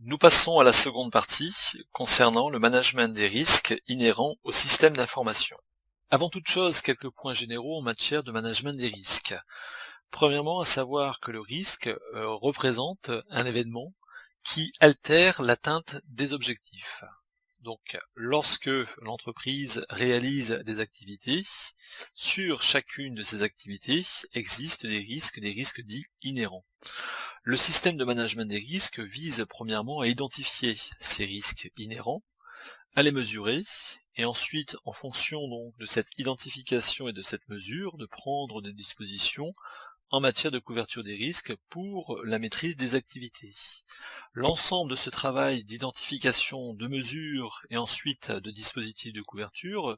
Nous passons à la seconde partie concernant le management des risques inhérents au système d'information. Avant toute chose, quelques points généraux en matière de management des risques. Premièrement, à savoir que le risque représente un événement qui altère l'atteinte des objectifs. Donc, lorsque l'entreprise réalise des activités, sur chacune de ces activités existent des risques dits inhérents. Le système de management des risques vise premièrement à identifier ces risques inhérents, à les mesurer, et ensuite, en fonction donc de cette identification et de cette mesure, de prendre des dispositions en matière de couverture des risques pour la maîtrise des activités. L'ensemble de ce travail d'identification, de mesure et ensuite de dispositifs de couverture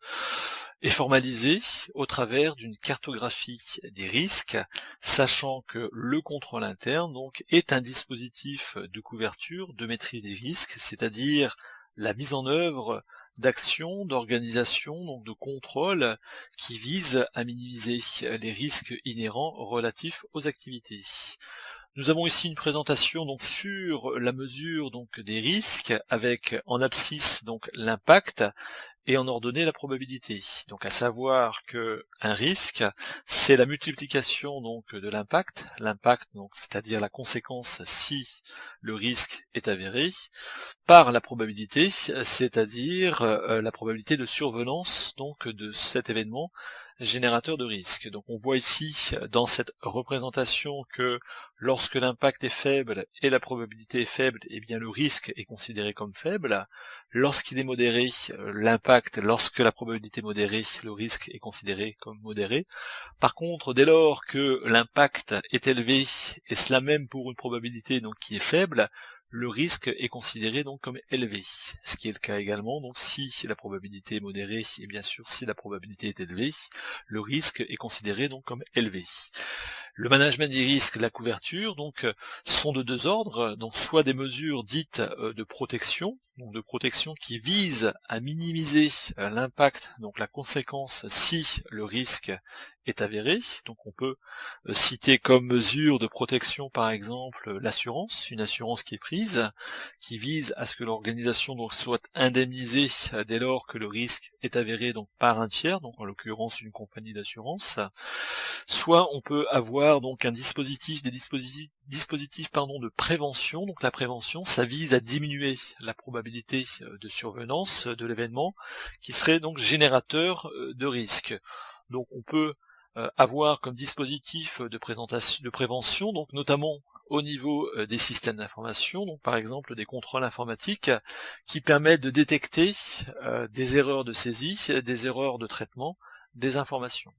est formalisé au travers d'une cartographie des risques, sachant que le contrôle interne donc est un dispositif de couverture, de maîtrise des risques, c'est-à-dire la mise en œuvre d'actions, d'organisation, donc de contrôle qui vise à minimiser les risques inhérents relatifs aux activités. Nous avons ici une présentation donc sur la mesure donc des risques avec en abscisse donc l'impact et en ordonnée la probabilité. Donc à savoir que un risque, c'est la multiplication donc de l'impact donc c'est-à-dire la conséquence si le risque est avéré, par la probabilité, c'est-à-dire la probabilité de survenance donc de cet événement générateur de risque. Donc on voit ici dans cette représentation que lorsque l'impact est faible et la probabilité est faible, eh bien le risque est considéré comme faible. Lorsqu'il est modéré, lorsque la probabilité est modérée, le risque est considéré comme modéré. Par contre, dès lors que l'impact est élevé, et cela même pour une probabilité donc qui est faible, le risque est considéré donc comme élevé, ce qui est le cas également donc si la probabilité est modérée et bien sûr si la probabilité est élevée, le risque est considéré donc comme élevé. Le management des risques, la couverture, donc, sont de deux ordres, donc soit des mesures dites de protection, donc de protection qui visent à minimiser l'impact, donc la conséquence si le risque est avéré. Donc on peut citer comme mesure de protection par exemple l'assurance, une assurance qui est prise, qui vise à ce que l'organisation donc soit indemnisée dès lors que le risque est avéré donc par un tiers, donc en l'occurrence une compagnie d'assurance. Soit on peut avoir donc des dispositifs de prévention. Donc la prévention, ça vise à diminuer la probabilité de survenance de l'événement qui serait donc générateur de risque. Donc on peut avoir comme dispositif de prévention, donc notamment au niveau des systèmes d'information, donc par exemple des contrôles informatiques qui permettent de détecter des erreurs de saisie, des erreurs de traitement des informations.